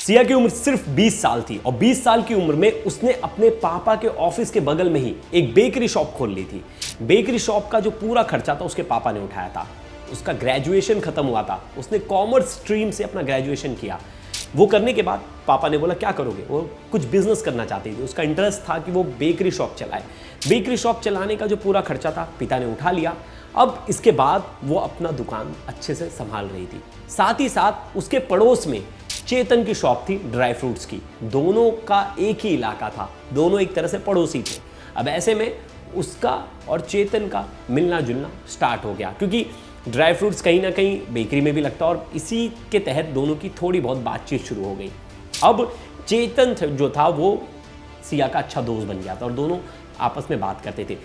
सिया की उम्र सिर्फ 20 साल थी और 20 साल की उम्र में उसने अपने पापा के ऑफिस के बगल में ही एक बेकरी शॉप खोल ली थी। बेकरी शॉप का जो पूरा खर्चा था उसके पापा ने उठाया था। उसका ग्रेजुएशन खत्म हुआ था, उसने कॉमर्स स्ट्रीम से अपना ग्रेजुएशन किया। वो करने के बाद पापा ने बोला क्या करोगे, वो कुछ बिजनेस करना चाहती थी। उसका इंटरेस्ट था कि वो बेकरी शॉप चलाए। बेकरी शॉप चलाने का जो पूरा खर्चा था पिता ने उठा लिया। अब इसके बाद वो अपना दुकान अच्छे से संभाल रही थी। साथ ही साथ उसके पड़ोस में चेतन की शॉप थी ड्राई फ्रूट्स की। दोनों का एक ही इलाका था, दोनों एक तरह से पड़ोसी थे। अब ऐसे में उसका और चेतन का मिलना जुलना स्टार्ट हो गया, क्योंकि ड्राई फ्रूट्स कहीं ना कहीं बेकरी में भी लगता और इसी के तहत दोनों की थोड़ी बहुत बातचीत शुरू हो गई। अब चेतन जो था वो सिया का अच्छा दोस्त बन गया था और दोनों आपस में बात करते थे।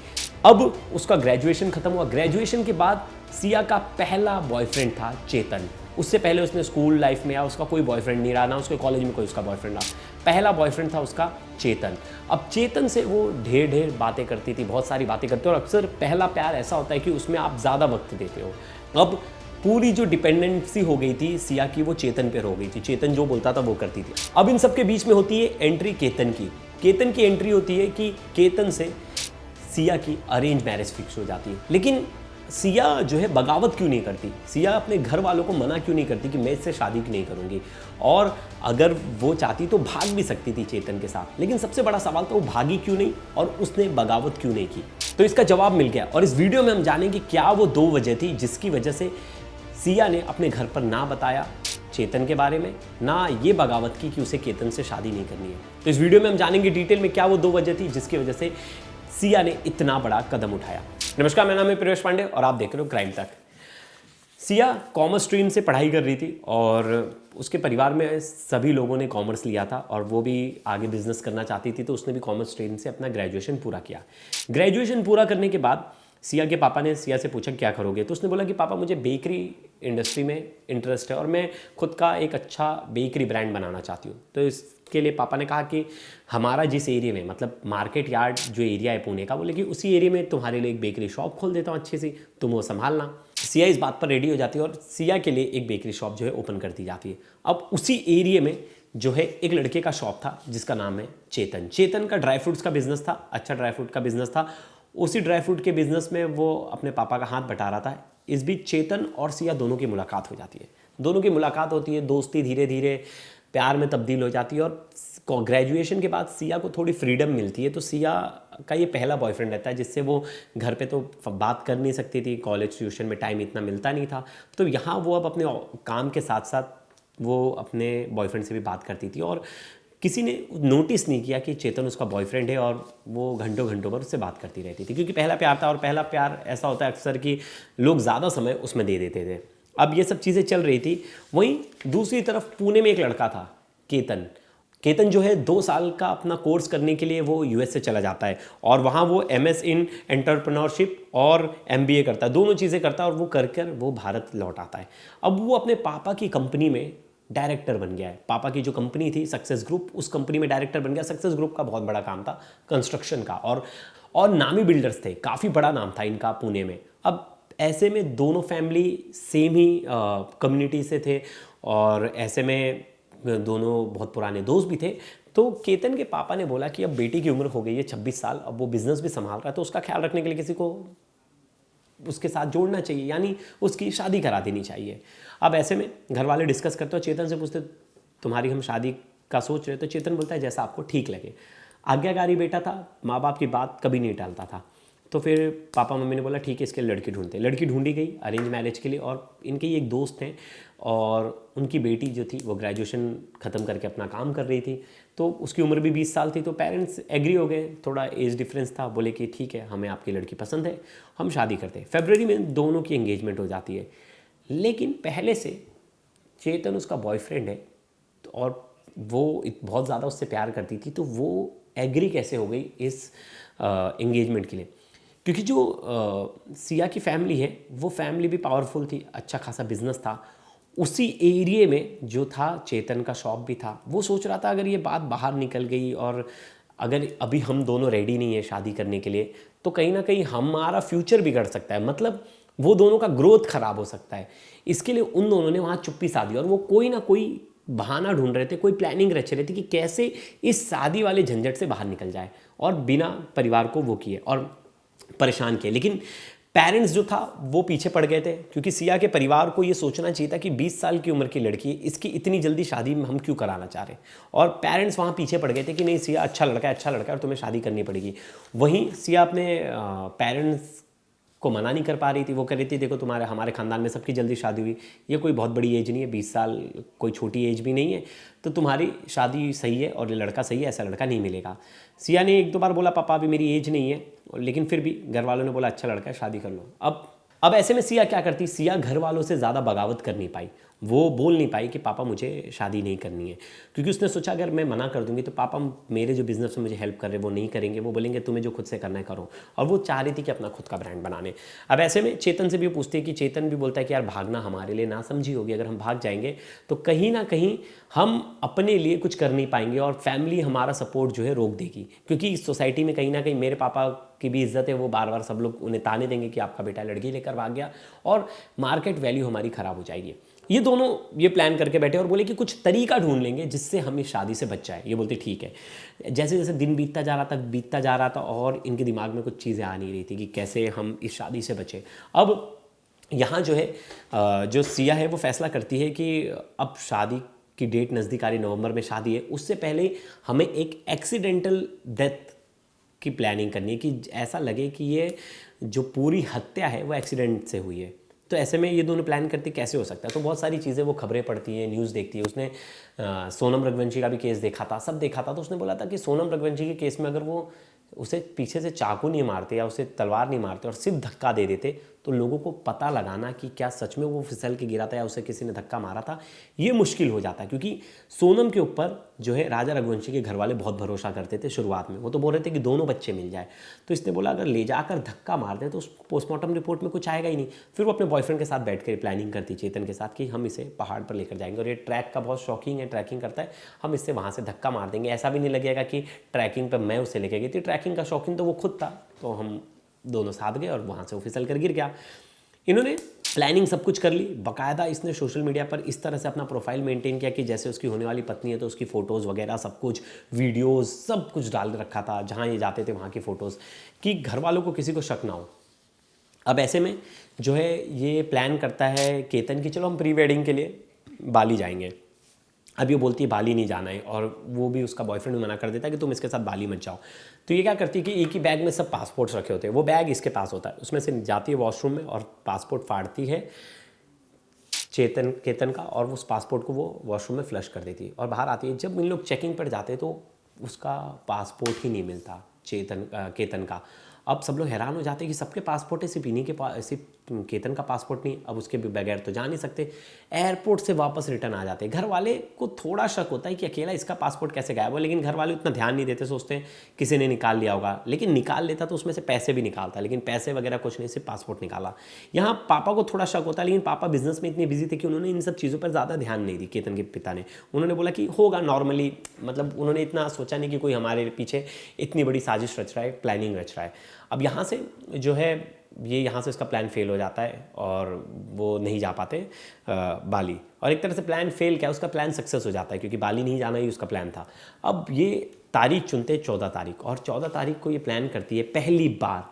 अब उसका ग्रेजुएशन खत्म हुआ। ग्रेजुएशन के बाद सिया का पहला बॉयफ्रेंड था चेतन। उससे पहले उसने स्कूल लाइफ में या उसका कोई बॉयफ्रेंड नहीं रहा, ना उसके कॉलेज में कोई उसका बॉयफ्रेंड रहा। पहला बॉयफ्रेंड था उसका चेतन। अब चेतन से वो ढेर बातें करती थी, बहुत सारी बातें करती थी और अक्सर पहला प्यार ऐसा होता है कि उसमें आप ज़्यादा वक्त देते हो। अब पूरी जो डिपेंडेंसी हो गई थी सिया की वो चेतन पर हो गई थी। चेतन जो बोलता था वो करती थी। अब इन सब के बीच में होती है एंट्री केतन की। केतन की एंट्री होती है कि केतन से सिया की अरेंज मैरिज फिक्स हो जाती है। लेकिन सिया जो है बगावत क्यों नहीं करती, सिया अपने घर वालों को मना क्यों नहीं करती कि मैं इससे शादी नहीं करूंगी। और अगर वो चाहती तो भाग भी सकती थी चेतन के साथ। लेकिन सबसे बड़ा सवाल था वो भागी क्यों नहीं और उसने बगावत क्यों नहीं की। तो इसका जवाब मिल गया और इस वीडियो में हम जानेंगे क्या वो दो वजह थी जिसकी वजह से सिया ने अपने घर पर ना बताया चेतन के बारे में, ना ये बगावत की कि उसे केतन से शादी नहीं करनी है। तो इस वीडियो में हम जानेंगे डिटेल में क्या वो दो वजह थी जिसकी वजह से सिया ने इतना बड़ा कदम उठाया। नमस्कार, मेरा नाम है प्रवेश पांडे और आप देख रहे हो क्राइम तक। सिया कॉमर्स स्ट्रीम से पढ़ाई कर रही थी और उसके परिवार में सभी लोगों ने कॉमर्स लिया था और वो भी आगे बिजनेस करना चाहती थी, तो उसने भी कॉमर्स स्ट्रीम से अपना ग्रेजुएशन पूरा किया। ग्रेजुएशन पूरा करने के बाद सिया के पापा ने सिया से पूछा क्या करोगे, तो उसने बोला कि पापा मुझे बेकरी इंडस्ट्री में इंटरेस्ट है और मैं खुद का एक अच्छा बेकरी ब्रांड बनाना चाहती हूँ। तो इसके लिए पापा ने कहा कि हमारा जिस एरिया में, मतलब मार्केट यार्ड जो एरिया है पुणे का, बोले कि उसी एरिया में तुम्हारे लिए एक बेकरी शॉप खोल देता हूँ अच्छी सी, तुम वो संभालना। सिया इस बात पर रेडी हो जाती है और सिया के लिए एक बेकरी शॉप जो है ओपन कर दी जाती है। अब उसी एरिया में जो है एक लड़के का शॉप था जिसका नाम है चेतन। चेतन का ड्राई फ्रूट्स का बिजनेस था, अच्छा ड्राई फ्रूट का बिजनेस था। उसी ड्राई फ्रूट के बिजनेस में वो अपने पापा का हाथ बटा रहा था। इस बीच चेतन और सिया दोनों की मुलाकात हो जाती है। दोनों की मुलाकात होती है, दोस्ती धीरे धीरे प्यार में तब्दील हो जाती है और ग्रेजुएशन के बाद सिया को थोड़ी फ्रीडम मिलती है। तो सिया का ये पहला बॉयफ्रेंड रहता है जिससे वो घर पे तो बात कर नहीं सकती थी, कॉलेज ट्यूशन में टाइम इतना मिलता नहीं था। तो यहाँ वो अब अपने काम के साथ साथ वो अपने बॉयफ्रेंड से भी बात करती थी और किसी ने नोटिस नहीं किया कि चेतन उसका बॉयफ्रेंड है और वो घंटों घंटों पर उससे बात करती रहती थी, क्योंकि पहला प्यार था और पहला प्यार ऐसा होता है अक्सर कि लोग ज़्यादा समय उसमें दे देते थे। अब ये सब चीज़ें चल रही थी। वहीं दूसरी तरफ पुणे में एक लड़का था केतन। केतन जो है 2 साल का अपना कोर्स करने के लिए वो यूएस से चला जाता है और वहाँ वो एमएस इन एंटरप्रेन्योरशिप और एमबीए करता है, दोनों चीज़ें करता है और वो कर वो भारत लौट आता है। अब वो अपने पापा की कंपनी में डायरेक्टर बन गया है। पापा की जो कंपनी थी सक्सेस ग्रुप, उस कंपनी में डायरेक्टर बन गया। सक्सेस ग्रुप का बहुत बड़ा काम था कंस्ट्रक्शन का और नामी बिल्डर्स थे, काफ़ी बड़ा नाम था इनका पुणे में। अब ऐसे में दोनों फैमिली सेम ही कम्युनिटी से थे और ऐसे में दोनों बहुत पुराने दोस्त भी थे। तो केतन के पापा ने बोला कि अब बेटी की उम्र हो गई है 26 साल, अब वो बिजनेस भी संभाल रहा है, तो उसका ख्याल रखने के लिए किसी को उसके साथ जोड़ना चाहिए, यानी उसकी शादी करा देनी चाहिए। अब ऐसे में घर वाले डिस्कस करते हो, चेतन से पूछते तुम्हारी हम शादी का सोच रहे, तो चेतन बोलता है जैसा आपको ठीक लगे। आज्ञाकारी बेटा था, माँ बाप की बात कभी नहीं टालता था। तो फिर पापा मम्मी ने बोला ठीक है इसके लिए लड़की ढूंढते। लड़की ढूंढी गई अरेंज मैरिज के लिए और इनके ही एक दोस्त हैं और उनकी बेटी जो थी वो ग्रेजुएशन ख़त्म करके अपना काम कर रही थी, तो उसकी उम्र भी 20 साल थी। तो पेरेंट्स एग्री हो गए, थोड़ा एज डिफरेंस था, बोले कि ठीक है हमें आपकी लड़की पसंद है, हम शादी करते हैं। फरवरी में दोनों की एंगेजमेंट हो जाती है। लेकिन पहले से चेतन उसका बॉयफ्रेंड है और वो बहुत ज़्यादा उससे प्यार करती थी, तो वो एग्री कैसे हो गई इस एंगेजमेंट के लिए, क्योंकि जो सिया की फैमिली है वो फैमिली भी पावरफुल थी, अच्छा खासा बिजनेस था। उसी एरिया में जो था चेतन का शॉप भी था। वो सोच रहा था अगर ये बात बाहर निकल गई और अगर अभी हम दोनों रेडी नहीं है शादी करने के लिए, तो कहीं ना कहीं हमारा फ्यूचर बिगड़ सकता है, मतलब वो दोनों का ग्रोथ खराब हो सकता है। इसके लिए उन दोनों ने वहाँ चुप्पी साधी और वो कोई ना कोई बहाना ढूंढ रहे थे, कोई प्लानिंग रच रहे थे कि कैसे इस शादी वाले झंझट से बाहर निकल जाए, और बिना परिवार को वो किए और परेशान किए। लेकिन पेरेंट्स जो था वो पीछे पड़ गए थे, क्योंकि सिया के परिवार को ये सोचना चाहिए था कि 20 साल की उम्र की लड़की है, इसकी इतनी जल्दी शादी में हम क्यों कराना चाह रहे हैं। और पेरेंट्स वहाँ पीछे पड़ गए थे कि नहीं सिया अच्छा लड़का है, अच्छा लड़का है और तुम्हें शादी करनी पड़ेगी। वहीं सिया अपने पेरेंट्स को मना नहीं कर पा रही थी। वो कह रही थी देखो तुम्हारे हमारे ख़ानदान में सबकी जल्दी शादी हुई, ये कोई बहुत बड़ी एज नहीं है, 20 साल कोई छोटी एज भी नहीं है, तो तुम्हारी शादी सही है और ये लड़का सही है, ऐसा लड़का नहीं मिलेगा। सिया ने एक दो बार बोला पापा अभी मेरी एज नहीं है, लेकिन फिर भी घर वालों ने बोला अच्छा लड़का है शादी कर लो। अब ऐसे में सिया क्या करती, सिया घर वालों से ज़्यादा बगावत कर नहीं पाई, वो बोल नहीं पाई कि पापा मुझे शादी नहीं करनी है, क्योंकि उसने सोचा अगर मैं मना कर दूंगी तो पापा मेरे जो बिज़नेस में मुझे हेल्प कर रहे हैं वो नहीं करेंगे, वो बोलेंगे तुम्हें जो खुद से करना है करो। और वो चाह रही थी कि अपना खुद का ब्रांड बनाने। अब ऐसे में चेतन से भी पूछती है कि चेतन भी बोलता है कि यार भागना हमारे लिए ना समझी होगी, अगर हम भाग जाएंगे तो कहीं ना कहीं हम अपने लिए कुछ कर नहीं पाएंगे और फैमिली हमारा सपोर्ट जो है रोक देगी, क्योंकि इस सोसाइटी में कहीं ना कहीं मेरे पापा की भी इज्जत है, वो बार बार सब लोग उन्हें ताने देंगे कि आपका बेटा लड़की लेकर भाग गया और मार्केट वैल्यू हमारी ख़राब हो जाएगी। ये दोनों ये प्लान करके बैठे और बोले कि कुछ तरीका ढूंढ लेंगे जिससे हम इस शादी से बच जाए। ये बोलते ठीक है। जैसे जैसे दिन बीतता जा रहा था और इनके दिमाग में कुछ चीज़ें आ नहीं रही थी कि कैसे हम इस शादी से बचें। अब यहाँ जो है जो सिया है वो फैसला करती है कि अब शादी की डेट नज़दीक आ रही, नवंबर में शादी है, उससे पहले हमें एक एक्सीडेंटल डेथ की प्लानिंग करनी है कि ऐसा लगे कि ये जो पूरी हत्या है वो एक्सीडेंट से हुई है। तो ऐसे में ये दोनों प्लान करती कैसे हो सकता है, तो बहुत सारी चीज़ें वो खबरें पढ़ती है, न्यूज़ देखती है। उसने सोनम रघुवंशी का भी केस देखा था, सब देखा था, तो उसने बोला था कि सोनम रघुवंशी के केस में अगर वो उसे पीछे से चाकू नहीं मारते या उसे तलवार नहीं मारते और सिर्फ धक्का दे देते तो लोगों को पता लगाना कि क्या सच में वो फिसल के गिरा था या उसे किसी ने धक्का मारा था, ये मुश्किल हो जाता है। क्योंकि सोनम के ऊपर जो है राजा रघुवंशी के घर वाले बहुत भरोसा करते थे शुरुआत में, वो तो बोल रहे थे कि दोनों बच्चे मिल जाए। तो इसने बोला अगर ले जाकर धक्का मार दें तो उस पोस्टमार्टम रिपोर्ट में कुछ आएगा ही नहीं। फिर वो अपने बॉयफ्रेंड के साथ बैठ कर प्लानिंग करती चेतन के साथ कि हम इसे पहाड़ पर लेकर जाएंगे और ये ट्रैक का बहुत शौकीन है, ट्रैकिंग करता है, हम इससे वहाँ से धक्का मार देंगे, ऐसा भी नहीं लगेगा कि ट्रैकिंग पर मैं उसे लेके गई थी, ट्रैकिंग का शौकीन तो वो खुद था। तो हम दोनों साथ गए और वहाँ से वो फिसल कर गिर गया। इन्होंने प्लानिंग सब कुछ कर ली, बाकायदा इसने सोशल मीडिया पर इस तरह से अपना प्रोफाइल मेंटेन किया कि जैसे उसकी होने वाली पत्नी है तो उसकी फ़ोटोज़ वगैरह सब कुछ, वीडियोस सब कुछ डाल रखा था, जहाँ ये जाते थे वहाँ की फ़ोटोज़, कि घर वालों को किसी को शक ना हो। अब ऐसे में जो है ये प्लान करता है केतन की चलो हम प्री वेडिंग के लिए बाली जाएंगे। अब ये बोलती है बाली नहीं जाना है और वो भी उसका बॉयफ्रेंड भी मना कर देता है कि तुम इसके साथ बाली मत जाओ। तो ये क्या करती है कि एक ही बैग में सब पासपोर्ट्स रखे होते हैं, वो बैग इसके पास होता है, उसमें से जाती है वॉशरूम में और पासपोर्ट फाड़ती है केतन का और उस पासपोर्ट को वो वॉशरूम में फ्लश कर देती है और बाहर आती है। जब इन लोग चेकिंग पर जाते हैं तो उसका पासपोर्ट ही नहीं मिलता केतन का। अब सब लोग हैरान हो जाते हैं कि सबके पासपोर्ट है, सिर्फ इन्हीं के पास, सिर्फ केतन का पासपोर्ट नहीं। अब उसके बगैर तो जा नहीं सकते, एयरपोर्ट से वापस रिटर्न आ जाते हैं। घर वाले को थोड़ा शक होता है कि अकेला इसका पासपोर्ट कैसे गायब हो, लेकिन घर वाले उतना ध्यान नहीं देते, सोचते हैं किसी ने निकाल लिया होगा। लेकिन निकाल लेता तो उसमें से पैसे भी निकालता, लेकिन पैसे वगैरह कुछ नहीं, सिर्फ पासपोर्ट निकाला। यहाँ पापा को थोड़ा शक होता है, लेकिन पापा बिजनेस में इतने बिजी थे कि उन्होंने इन सब चीज़ों पर ज़्यादा ध्यान नहीं दी। केतन के पिता ने उन्होंने बोला कि होगा नॉर्मली, मतलब उन्होंने इतना सोचा नहीं कि कोई हमारे पीछे इतनी बड़ी साजिश रच रहा है, प्लानिंग रच रहा है। अब यहाँ से जो है ये यहाँ से उसका प्लान फेल हो जाता है और वो नहीं जा पाते बाली। और एक तरह से प्लान फेल क्या, उसका प्लान सक्सेस हो जाता है, क्योंकि बाली नहीं जाना ही उसका प्लान था। अब ये तारीख चुनते 14 तारीख, और 14 तारीख को ये प्लान करती है पहली बार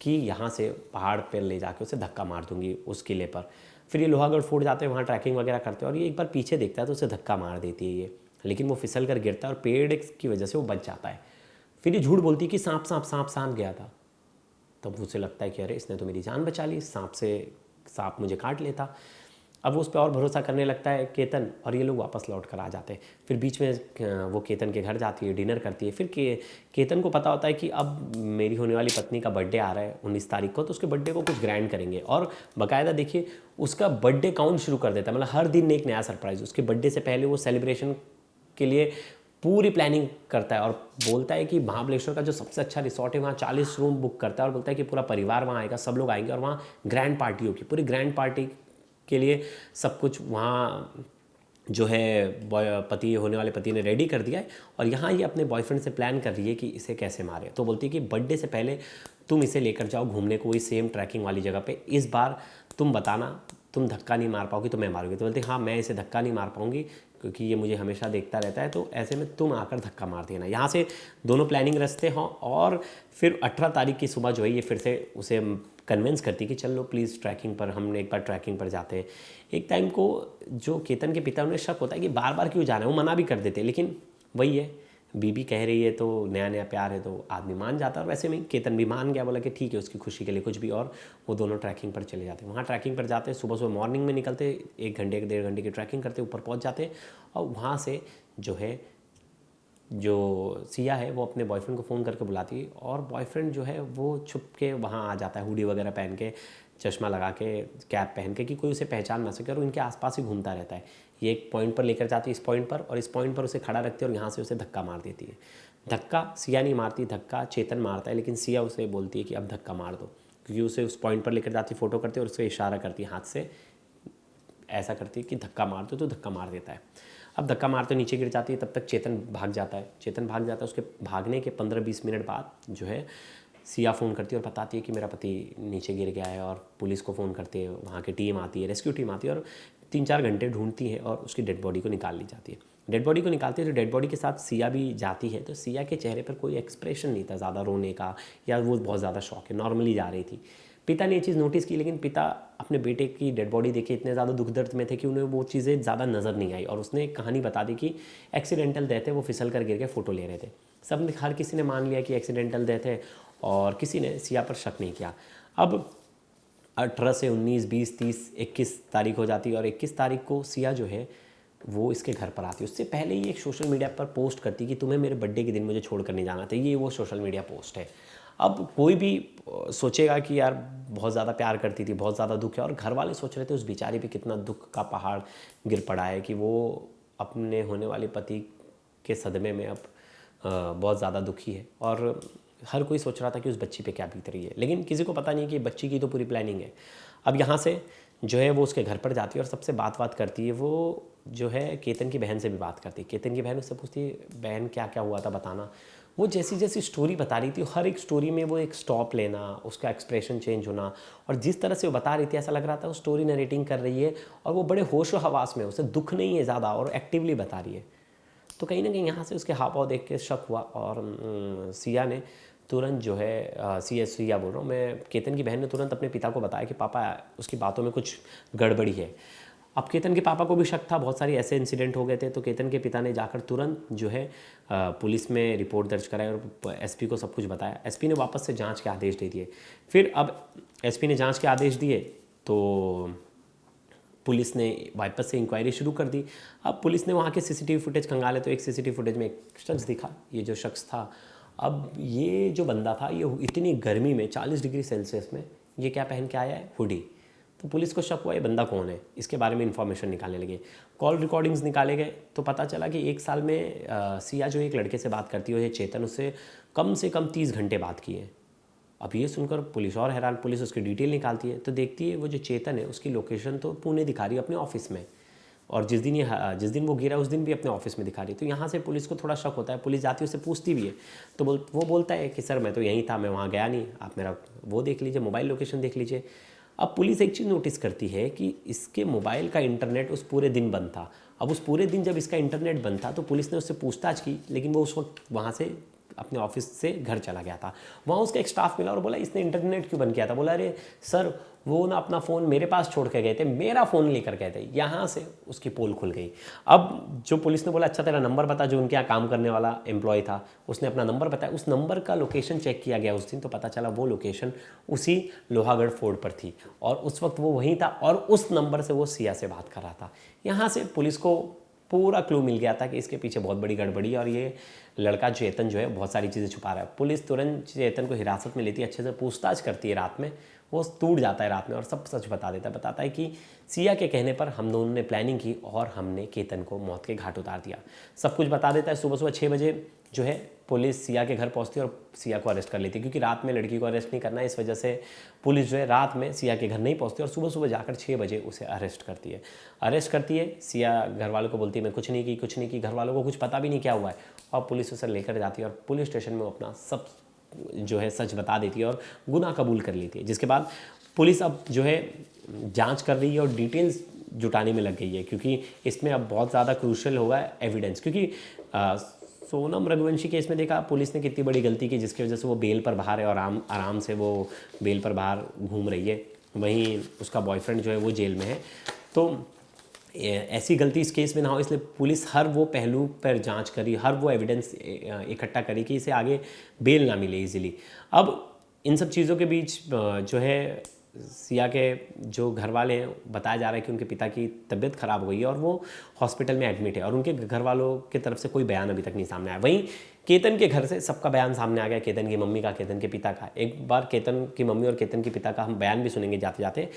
कि यहाँ से पहाड़ पर ले जाके उसे धक्का मार दूंगी उस किले पर। फिर ये लोहागढ़ फोर्ट जाते हैं, वहाँ ट्रैकिंग वगैरह करते हैं और ये एक बार पीछे देखता है तो उसे धक्का मार देती है ये, लेकिन वो फिसल कर गिरता है और पेड़ की वजह से वो बच जाता है। फिर ये झूठ बोलती है कि सांप गया था। तब उसे लगता है कि अरे इसने तो मेरी जान बचा ली, सांप मुझे काट लेता। अब वो उस पर और भरोसा करने लगता है केतन, और ये लोग वापस लौट कर आ जाते हैं। फिर बीच में वो केतन के घर जाती है, डिनर करती है। फिर केतन को पता होता है कि अब मेरी होने वाली पत्नी का बर्थडे आ रहा है 19 तारीख को, तो उसके बर्थडे को कुछ ग्रैंड करेंगे। और बाकायदा देखिए उसका बर्थडे काउंट शुरू कर देता है, मतलब हर दिन एक नया सरप्राइज। उसके बर्थडे से पहले वो सेलिब्रेशन के लिए पूरी प्लानिंग करता है और बोलता है कि महाबलेश्वर का जो सबसे अच्छा रिसोर्ट है वहाँ 40 रूम बुक करता है और बोलता है कि पूरा परिवार वहाँ आएगा, सब लोग आएंगे और वहाँ ग्रैंड पार्टी होगी। पूरी ग्रैंड पार्टी के लिए सब कुछ वहाँ जो है पति होने वाले पति ने रेडी कर दिया है। और यहाँ ये अपने बॉयफ्रेंड से प्लान कर रही है कि इसे कैसे मारे। तो बोलती है कि बर्थडे से पहले तुम इसे लेकर जाओ घूमने को वही सेम ट्रैकिंग वाली जगह पे, इस बार तुम बताना तुम धक्का नहीं मार पाओगी तो मैं मारूंगी। तो बोलती हाँ मैं इसे धक्का नहीं मार पाऊंगी क्योंकि ये मुझे हमेशा देखता रहता है, तो ऐसे में तुम आकर धक्का मार देना। यहाँ से दोनों प्लानिंग रचते हों और फिर 18 तारीख की सुबह जो है ये फिर से उसे कन्विंस करती कि चल लो प्लीज़ ट्रैकिंग पर, हमने एक बार ट्रैकिंग पर जाते हैं। एक टाइम को जो केतन के पिता उन्हें शक होता है कि बार बार क्यों जाना है, वो मना भी कर देते, लेकिन वही है, बीबी कह रही है तो नया नया प्यार है तो आदमी मान जाता है। और वैसे में केतन भी मान गया, बोला कि ठीक है उसकी खुशी के लिए कुछ भी, और वो दोनों ट्रैकिंग पर चले जाते हैं। वहाँ ट्रैकिंग पर जाते हैं, सुबह सुबह मॉर्निंग में निकलते, 1 घंटे 1.5 घंटे की ट्रैकिंग करते, ऊपर पहुँच जाते और वहाँ से जो है जो सिया है वो अपने बॉयफ्रेंड को फ़ोन करके बुलाती है और बॉयफ्रेंड जो है वो छुप के वहाँ आ जाता है, हुडी वगैरह पहन के, चश्मा लगा के, कैप पहन के, कि कोई उसे पहचान ना सके, और इनके आसपास ही घूमता रहता है। ये एक पॉइंट पर लेकर जाती है, इस पॉइंट पर, और इस पॉइंट पर उसे खड़ा रखती है और यहाँ से उसे धक्का मार देती है। धक्का सिया नहीं मारती, धक्का चेतन मारता है, लेकिन सिया उसे बोलती है कि अब धक्का मार दो, क्योंकि उसे उस पॉइंट पर लेकर जाती, फ़ोटो करती है और उसे इशारा करती है हाथ से, ऐसा करती है कि धक्का मार दो, तो धक्का मार देता है। अब धक्का मारते नीचे गिर जाती है, तब तक चेतन भाग जाता है। चेतन भाग जाता है, उसके भागने के 15-20 मिनट बाद जो है सिया फ़ोन करती है और बताती है कि मेरा पति नीचे गिर गया है, और पुलिस को फ़ोन करते हैं, वहाँ की टीम आती है, रेस्क्यू टीम आती है, और 3-4 घंटे ढूंढती है और उसकी डेड बॉडी को निकाल ली जाती है। डेड बॉडी को निकालती है तो डेड बॉडी के साथ सिया भी जाती है, तो सिया के चेहरे पर कोई एक्सप्रेशन नहीं था ज़्यादा रोने का, या वो बहुत ज़्यादा शौक है, नॉर्मली जा रही थी। पिता ने ये चीज़ नोटिस की, लेकिन पिता अपने बेटे की डेड बॉडी देखे इतने ज़्यादा दुख दर्द में थे कि उन्हें वो चीज़ें ज़्यादा नज़र नहीं आई, और उसने एक कहानी बता दी कि एक्सीडेंटल डेथ है, वो फिसल कर गिर के फ़ोटो ले रहे थे। हर किसी ने मान लिया कि एक्सीडेंटल डेथ है, और किसी ने सिया पर शक नहीं किया। अब 18 से 19, 20, 30, 21 तारीख हो जाती है, और 21 तारीख को सिया जो है वो इसके घर पर आती है। उससे पहले ही एक सोशल मीडिया पर पोस्ट करती कि तुम्हें मेरे बर्थडे के दिन मुझे छोड़कर नहीं जाना था। ये वो सोशल मीडिया पोस्ट है। अब कोई भी सोचेगा कि यार बहुत ज़्यादा प्यार करती थी, बहुत ज़्यादा दुख है, और घर वाले सोच रहे थे उस बेचारी पे कितना दुख का पहाड़ गिर पड़ा है कि वो अपने होने वाले पति के सदमे में अब बहुत ज़्यादा दुखी है, और हर कोई सोच रहा था कि उस बच्ची पे क्या बीत रही है, लेकिन किसी को पता नहीं कि बच्ची की तो पूरी प्लानिंग है। अब यहाँ से जो है वो उसके घर पर जाती है और सबसे बात करती है। वो जो है केतन की बहन से भी बात करती है। केतन की बहन उससे पूछती है, बहन क्या क्या हुआ था बताना। वो जैसी जैसी स्टोरी बता रही थी, हर एक स्टोरी में वो एक स्टॉप लेना, उसका एक्सप्रेशन चेंज होना, और जिस तरह से वो बता रही थी ऐसा लग रहा था वो स्टोरी नरेटिंग कर रही है, और वो बड़े होश व हवास में, उसे दुख नहीं है ज़्यादा, और एक्टिवली बता रही है। तो कहीं ना कहीं यहाँ से उसके हाव भाव देख के शक हुआ, और सिया ने तुरंत जो है सिया बोल रहा हूँ मैं, केतन की बहन ने तुरंत अपने पिता को बताया कि पापा उसकी बातों में कुछ गड़बड़ी है। अब केतन के पापा को भी शक था, बहुत सारे ऐसे इंसिडेंट हो गए थे, तो केतन के पिता ने जाकर तुरंत जो है पुलिस में रिपोर्ट दर्ज कराई और एसपी को सब कुछ बताया। एसपी ने वापस से जांच के आदेश दे दिए। फिर अब एसपी ने जांच के आदेश दिए तो पुलिस ने वापस से इंक्वायरी शुरू कर दी। अब पुलिस ने वहाँ के सीसीटीवी फुटेज खंगाले, तो एक सीसीटीवी फुटेज में एक शख्स दिखा। ये जो शख्स था, अब ये जो बंदा था, ये इतनी गर्मी में 40 डिग्री सेल्सियस में ये क्या पहन के आया है, हुडी। तो पुलिस को शक हुआ ये बंदा कौन है, इसके बारे में इन्फॉर्मेशन निकालने लगे। कॉल रिकॉर्डिंग्स निकाले गए तो पता चला कि 1 साल में सिया जो एक लड़के से बात करती है, चेतन, उससे से कम 30 घंटे बात की है। अब ये सुनकर पुलिस और हैरान। पुलिस उसकी डिटेल निकालती है तो देखती है वो जो चेतन है उसकी लोकेशन तो पुणे दिखा रही है अपने ऑफिस में, और जिस दिन वो गिरा उस दिन भी अपने ऑफिस में दिखा रही है। तो यहाँ से पुलिस को थोड़ा शक होता है। पुलिस जाती है, उससे पूछती भी है, तो वो बोलता है कि सर मैं तो यहीं था, मैं वहाँ गया नहीं, आप मेरा वो देख लीजिए, मोबाइल लोकेशन देख लीजिए। अब पुलिस एक चीज़ नोटिस करती है कि इसके मोबाइल का इंटरनेट उस पूरे दिन बंद था। अब उस पूरे दिन जब इसका इंटरनेट बंद था तो पुलिस ने उससे पूछताछ की, लेकिन वो उस वक्त वहाँ से अपने ऑफिस से घर चला गया था। वहाँ उसका एक स्टाफ मिला और बोला इसने इंटरनेट क्यों बंद किया था। बोला अरे सर वो ना अपना फ़ोन मेरे पास छोड़ के गए थे, मेरा फ़ोन लेकर गए थे। यहाँ से उसकी पोल खुल गई। अब जो पुलिस ने बोला अच्छा तेरा नंबर बता, जो उनके यहाँ काम करने वाला एम्प्लॉय था उसने अपना नंबर बताया। उस नंबर का लोकेशन चेक किया गया उस दिन, तो पता चला वो लोकेशन उसी लोहागढ़ फोर्ट पर थी, और उस वक्त वो वहीं था, और उस नंबर से वो सिया से बात कर रहा था। यहाँ से पुलिस को पूरा क्लू मिल गया था कि इसके पीछे बहुत बड़ी गड़बड़ी है, और ये लड़का चेतन जो है बहुत सारी चीज़ें छुपा रहा है। पुलिस तुरंत चेतन को हिरासत में लेती है, अच्छे से पूछताछ करती है। रात में वो टूट जाता है रात में और सब सच बता देता है। बताता है कि सिया के कहने पर हम दोनों ने प्लानिंग की और हमने केतन को मौत के घाट उतार दिया। सब कुछ बता देता है। सुबह 6 बजे जो है पुलिस सिया के घर पहुंचती है और सिया को अरेस्ट कर लेती है, क्योंकि रात में लड़की को अरेस्ट नहीं करना है, इस वजह से पुलिस जो है रात में सिया के घर नहीं पहुंचती और सुबह जाकर 6 बजे उसे अरेस्ट करती है। सिया घर वालों को बोलती है मैं कुछ नहीं की। घर वालों को कुछ पता भी नहीं क्या हुआ है, और पुलिस उसे लेकर जाती है और पुलिस स्टेशन में अपना सब जो है सच बता देती है और गुनाह कबूल कर लेती है। जिसके बाद पुलिस अब जो है जांच कर रही है और डिटेल्स जुटाने में लग गई है, क्योंकि इसमें अब बहुत ज़्यादा क्रूशियल होगा एविडेंस। क्योंकि सोनम रघुवंशी केस में देखा पुलिस ने कितनी बड़ी गलती की, जिसकी वजह से वो बेल पर बाहर है और आराम से वो बेल पर बाहर घूम रही है, वहीं उसका बॉयफ्रेंड जो है वो जेल में है। तो ऐसी गलती इस केस में ना हो, इसलिए पुलिस हर वो पहलू पर जांच करी, हर वो एविडेंस इकट्ठा करी कि इसे आगे बेल ना मिले इजीली। अब इन सब चीज़ों के बीच जो है सिया के जो घर वाले हैं, बताया जा रहा है कि उनके पिता की तबीयत ख़राब हो गई है और वो हॉस्पिटल में एडमिट है, और उनके घर वालों की तरफ से कोई बयान अभी तक नहीं सामने आया। वहीं केतन के घर से सबका बयान सामने आ गया, केतन की मम्मी का, केतन के पिता का। एक बार केतन की मम्मी और केतन के पिता का हम बयान भी सुनेंगे जाते जाते।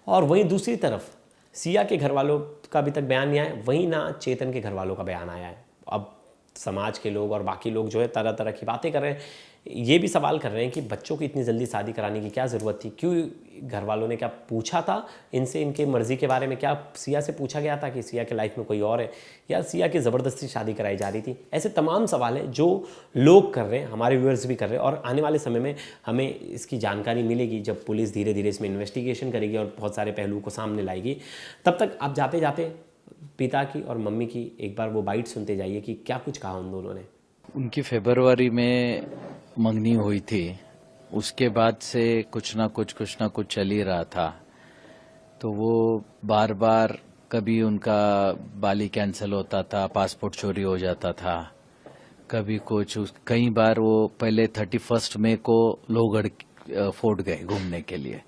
और वहीं दूसरी तरफ सिया के घर वालों का अभी तक बयान नहीं आया, वहीं ना चेतन के घर वालों का बयान आया है। अब समाज के लोग और बाकी लोग जो है तरह तरह की बातें कर रहे हैं, ये भी सवाल कर रहे हैं कि बच्चों को इतनी जल्दी शादी कराने की क्या ज़रूरत थी, क्यों घर वालों ने क्या पूछा था इनसे, इनके मर्ज़ी के बारे में क्या सिया से पूछा गया था कि सिया के लाइफ में कोई और है, या सिया की ज़बरदस्ती शादी कराई जा रही थी। ऐसे तमाम सवाल हैं जो लोग कर रहे हैं, हमारे व्यूअर्स भी कर रहे हैं, और आने वाले समय में हमें इसकी जानकारी मिलेगी जब पुलिस धीरे धीरे इसमें इन्वेस्टिगेशन करेगी और बहुत सारे पहलुओं को सामने लाएगी। तब तक आप जाते जाते पिता की और मम्मी की एक बार वो बाइट सुनते जाइए कि क्या कुछ कहा उन दोनों ने। उनकी फरवरी में मंगनी हुई थी, उसके बाद से कुछ ना कुछ चल ही रहा था। तो वो बार बार कभी उनका बाली कैंसिल होता था, पासपोर्ट चोरी हो जाता था, कभी कुछ। कई बार वो पहले 31 मई को लोहगढ़ फोर्ट गए घूमने के लिए।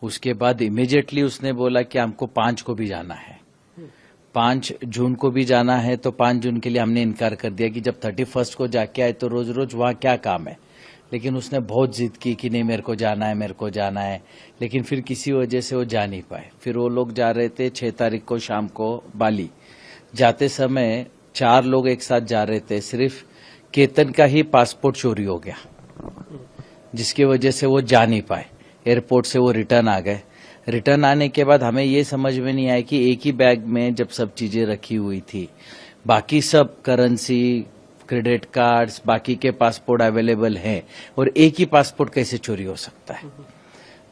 उसके बाद इमीडिएटली उसने बोला कि हमको 5 को भी जाना है, 5 जून को भी जाना है। तो 5 जून के लिए हमने इनकार कर दिया कि जब 31 को जाके आए तो रोज रोज वहां क्या काम है। लेकिन उसने बहुत जिद की कि नहीं मेरे को जाना है, मेरे को जाना है। लेकिन फिर किसी वजह से वो जा नहीं पाए। फिर वो लोग जा रहे थे 6 तारीख को शाम को बाली। जाते समय 4 लोग एक साथ जा रहे थे, सिर्फ केतन का ही पासपोर्ट चोरी हो गया, जिसकी वजह से वो जा नहीं पाए। एयरपोर्ट से वो रिटर्न आ गए। रिटर्न आने के बाद हमें ये समझ में नहीं आया कि एक ही बैग में जब सब चीजें रखी हुई थी, बाकी सब करेंसी, क्रेडिट कार्ड्स, बाकी के पासपोर्ट अवेलेबल हैं, और एक ही पासपोर्ट कैसे चोरी हो सकता है।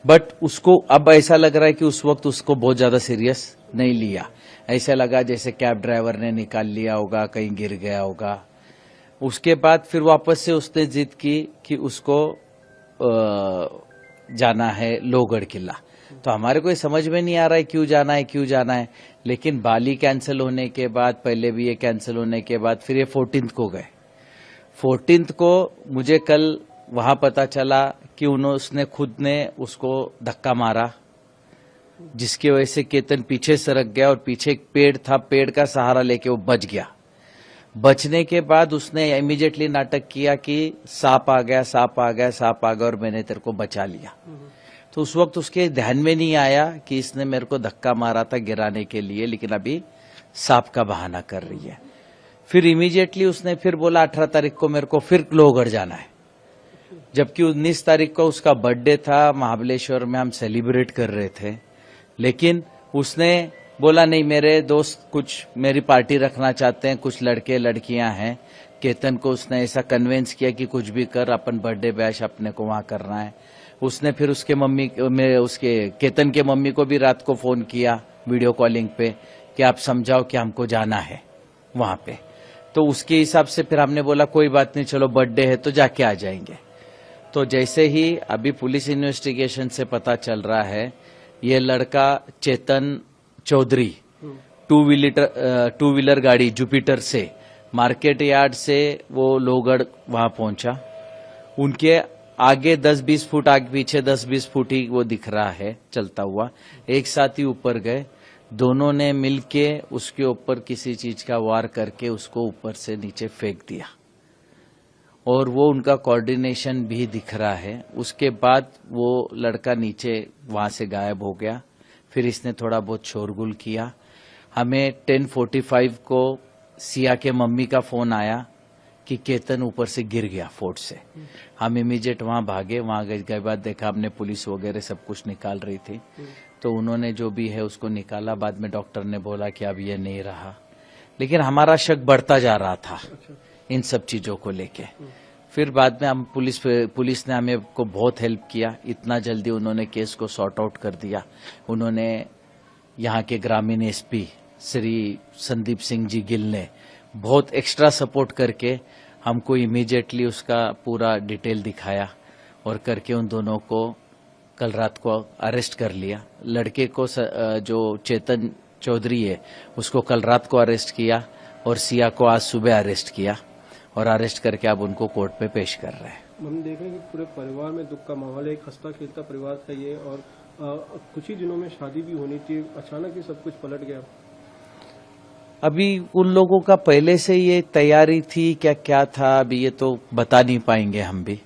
बट उसको अब ऐसा लग रहा है कि उस वक्त उसको बहुत ज्यादा सीरियस नहीं लिया। ऐसा लगा जैसे कैब ड्राइवर ने निकाल लिया होगा, कहीं गिर गया होगा। उसके बाद फिर वापस से उसने जिद की कि उसको जाना है लोहगढ़ किला। तो हमारे को समझ में नहीं आ रहा है क्यों जाना है। लेकिन बाली कैंसिल होने के बाद, पहले भी ये कैंसिल होने के बाद, फिर ये 14 को गए। 14 को मुझे कल वहां पता चला कि उसने खुद ने उसको धक्का मारा, जिसकी वजह से केतन पीछे सरक गया और पीछे एक पेड़ था, पेड़ का सहारा लेके वो बच गया। बचने के बाद उसने इमीडिएटली नाटक किया कि सांप आ गया और मैंने तेरे को बचा लिया। तो उस वक्त उसके ध्यान में नहीं आया कि इसने मेरे को धक्का मारा था गिराने के लिए, लेकिन अभी सांप का बहाना कर रही है। फिर इमीडिएटली उसने फिर बोला 18 तारीख को मेरे को फिर लोहगढ़ जाना है, जबकि 19 तारीख को उसका बर्थडे था, महाबलेश्वर में हम सेलिब्रेट कर रहे थे। लेकिन उसने बोला नहीं, मेरे दोस्त कुछ मेरी पार्टी रखना चाहते हैं, कुछ लड़के लड़कियां हैं। केतन को उसने ऐसा कन्विंस किया कि कुछ भी कर, अपन बर्थडे बैश अपने को वहां करना है। उसने फिर उसके केतन के मम्मी को भी रात को फोन किया वीडियो कॉलिंग पे कि आप समझाओ कि हमको जाना है वहां पे। तो उसके हिसाब से फिर हमने बोला कोई बात नहीं, चलो बर्थडे है तो जाके आ जाएंगे। तो जैसे ही अभी पुलिस इन्वेस्टिगेशन से पता चल रहा है, ये लड़का चेतन चौधरी 2 व्हीलर गाड़ी जुपिटर से मार्केट यार्ड से वो लोहगढ़ वहां पहुंचा। उनके आगे 10-20 फुट, आगे पीछे 10-20 फुट ही वो दिख रहा है चलता हुआ। एक साथ ही ऊपर गए, दोनों ने मिलके उसके ऊपर किसी चीज का वार करके उसको ऊपर से नीचे फेंक दिया, और वो उनका कोऑर्डिनेशन भी दिख रहा है। उसके बाद वो लड़का नीचे वहां से गायब हो गया। फिर इसने थोड़ा बहुत शोरगुल किया। हमें 10:45 को सिया के मम्मी का फोन आया कि केतन ऊपर से गिर गया फोर्ट से। हम इमीडिएट वहां भागे। वहां गए के बाद देखा हमने पुलिस वगैरह सब कुछ निकाल रही थी, तो उन्होंने जो भी है उसको निकाला। बाद में डॉक्टर ने बोला कि अब ये नहीं रहा। लेकिन हमारा शक बढ़ता जा रहा था इन सब चीजों को लेके। फिर बाद में हम पुलिस ने हमें को बहुत हेल्प किया। इतना जल्दी उन्होंने केस को सॉर्ट आउट कर दिया। उन्होंने यहाँ के ग्रामीण एसपी श्री संदीप सिंह जी गिल ने बहुत एक्स्ट्रा सपोर्ट करके हमको इमीडिएटली उसका पूरा डिटेल दिखाया और करके उन दोनों को कल रात को अरेस्ट कर लिया। लड़के को जो चेतन चौधरी है उसको कल रात को अरेस्ट किया और सिया को आज सुबह अरेस्ट किया और अरेस्ट करके अब उनको कोर्ट पे पेश कर रहे हैं। हम देख रहे हैं कि पूरे परिवार में दुख का माहौल है, एक हंसता खेलता परिवार था ये, और कुछ ही दिनों में शादी भी होनी थी, अचानक ही सब कुछ पलट गया। अभी उन लोगों का पहले से ये तैयारी थी क्या था, अभी ये तो बता नहीं पाएंगे हम भी।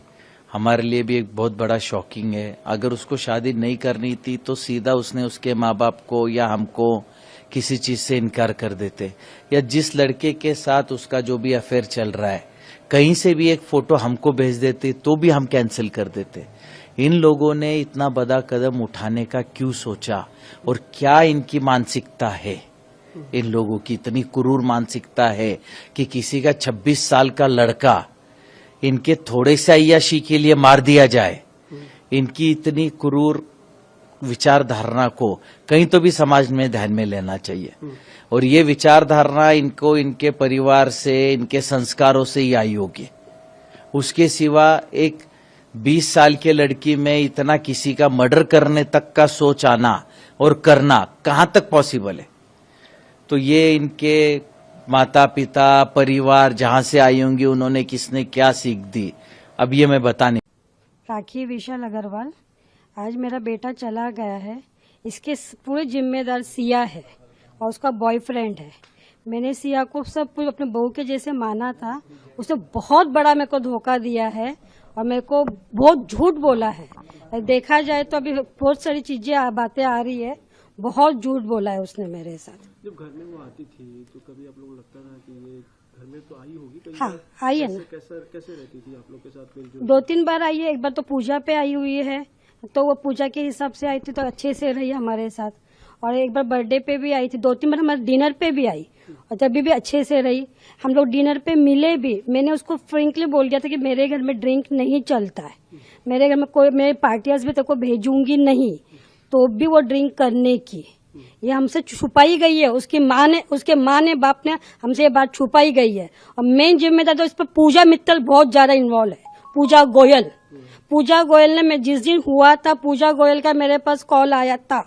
हमारे लिए भी एक बहुत बड़ा शॉकिंग है। अगर उसको शादी नहीं करनी थी तो सीधा उसने उसके माँ बाप को या हमको किसी चीज से इनकार कर देते, या जिस लड़के के साथ उसका जो भी अफेयर चल रहा है कहीं से भी एक फोटो हमको भेज देते तो भी हम कैंसिल कर देते। इन लोगों ने इतना बड़ा कदम उठाने का क्यों सोचा और क्या इनकी मानसिकता है? इन लोगों की इतनी क्रूर मानसिकता है कि किसी का 26 साल का लड़का इनके थोड़े से अय्याशी के लिए मार दिया जाए। इनकी इतनी क्रूर विचारधारणा को कहीं तो भी समाज में ध्यान में लेना चाहिए, और ये विचारधारणा इनको इनके परिवार से, इनके संस्कारों से ही आई होगी। उसके सिवा एक 20 साल के लड़की में इतना किसी का मर्डर करने तक का सोच आना और करना कहां तक पॉसिबल है? तो ये इनके माता पिता, परिवार जहां से आई होंगी, उन्होंने किसने क्या सीख दी, अब ये मैं बता नहीं। राखी विशाल अग्रवाल, आज मेरा बेटा चला गया है, इसके पूरे जिम्मेदार सिया है और उसका बॉयफ्रेंड है। मैंने सिया को सब कुछ अपने बहू के जैसे माना था, उसने बहुत बड़ा मेरे को धोखा दिया है और मेरे को बहुत झूठ बोला है। देखा जाए तो अभी बहुत सारी चीजें बातें आ रही है, बहुत झूठ बोला है उसने मेरे साथ। जब घर में वो आती थी तो कभी आप लोग लगता था कि ये घर में तो आई होगी कहीं? हाँ, आई है ना। कैसे रहती थी आप लोग के साथ? 2-3 बार आई है। एक बार तो पूजा पे आई हुई है, तो वो पूजा के हिसाब से आई थी तो अच्छे से रही हमारे साथ, और एक बार बर्थडे पे भी आई थी। 2-3 बार हमारे डिनर पे भी आई और तभी भी अच्छे से रही। हम लोग डिनर पे मिले भी, मैंने उसको फ्रेंकली बोल दिया था कि मेरे घर में ड्रिंक नहीं चलता है, मेरे घर में कोई, मेरे पार्टियाज भी तेको भेजूंगी नहीं, तो भी वो ड्रिंक करने की ये हमसे छुपाई गई है। उसके माँ ने बाप ने हमसे ये बात छुपाई गई है, और मेन जिम्मेदार तो इस पर पूजा मित्तल बहुत ज्यादा इन्वॉल्व है। पूजा गोयल ने, मैं जिस दिन हुआ था, पूजा गोयल का मेरे पास कॉल आया था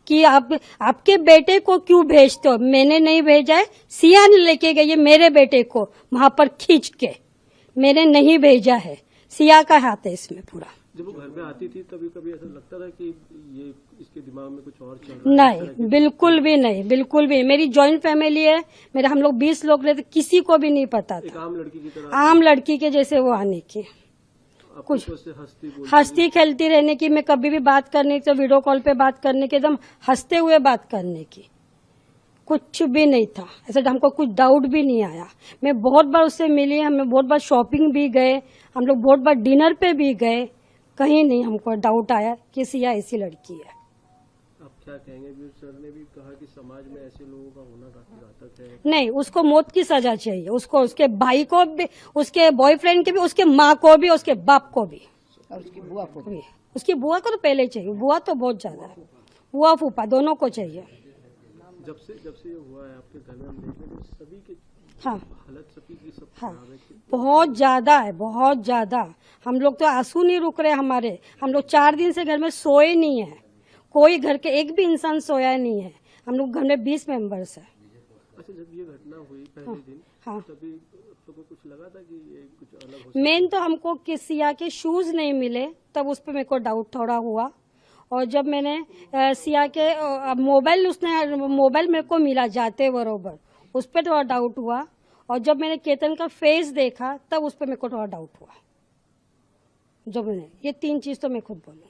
कि आपके बेटे को क्यों भेजते हो? मैंने नहीं भेजा है, सिया ने लेके गई है मेरे बेटे को वहां पर खींच के, मैंने नहीं भेजा है। सिया का हाथ है इसमें पूरा। जब वो घर में आती थी तभी कभी ऐसा लगता था कि ये इसके दिमाग में कुछ और चल रहा है? नहीं, बिल्कुल भी नहीं, बिल्कुल भी। मेरी जॉइंट फैमिली है, मेरे हम लोग 20 लोग रहते, किसी को भी नहीं पता था। आम लड़की की तरह, आम लड़की के जैसे वो आने की, कुछ हंसती खेलती रहने की, मैं कभी भी बात करने की तो वीडियो कॉल पे बात करने की, एकदम हंसते हुए बात करने की, कुछ भी नहीं था ऐसा। हमको कुछ डाउट भी नहीं आया। मैं बहुत बार उससे मिली, हमें बहुत बार शॉपिंग भी गए, हम लोग बहुत बार डिनर पे भी गए, कहीं नहीं हमको डाउट आया कि सिया ऐसी लड़की है। आप क्या कहेंगे? सर ने भी कहा कि समाज में ऐसे लोगों का होना काफी घातक है। नहीं, उसको मौत की सजा चाहिए, उसको, उसके भाई को भी, उसके बॉयफ्रेंड के भी, उसके माँ को भी, उसके बाप को भी, और उसकी बुआ को भी। उसकी बुआ को तो पहले चाहिए, बुआ तो बहुत ज्यादा है, बुआ फूफा दोनों को चाहिए। जब से ये हुआ है आपके घर में, हम देख रहे हैं सभी के हाँ, हालत सभी की सब हाँ, खराब है। बहुत ज्यादा है, बहुत ज्यादा। हम लोग तो आंसू नहीं रुक रहे हमारे। हम लोग 4 दिन से घर में सोए नहीं है, कोई घर के एक भी इंसान सोया नहीं है। हम लोग घर में 20 मेंबर्स है। अच्छा, जब ये घटना हुई पहले दिन, हाँ, तभी आपको कुछ लगा था कि ये कुछ अलग हो? मेन तो हमको सिया के शूज नहीं मिले, तब उस पर मेरे को डाउट थोड़ा हुआ। और जब मैंने सिया के मोबाइल मेरे को मिला जाते बरोबर, उस पर थोड़ा डाउट हुआ। और जब मैंने केतन का फेस देखा तब उस पर मेरे को थोड़ा डाउट हुआ। जब मैंने ये 3 चीज तो मैं खुद बोलूँ।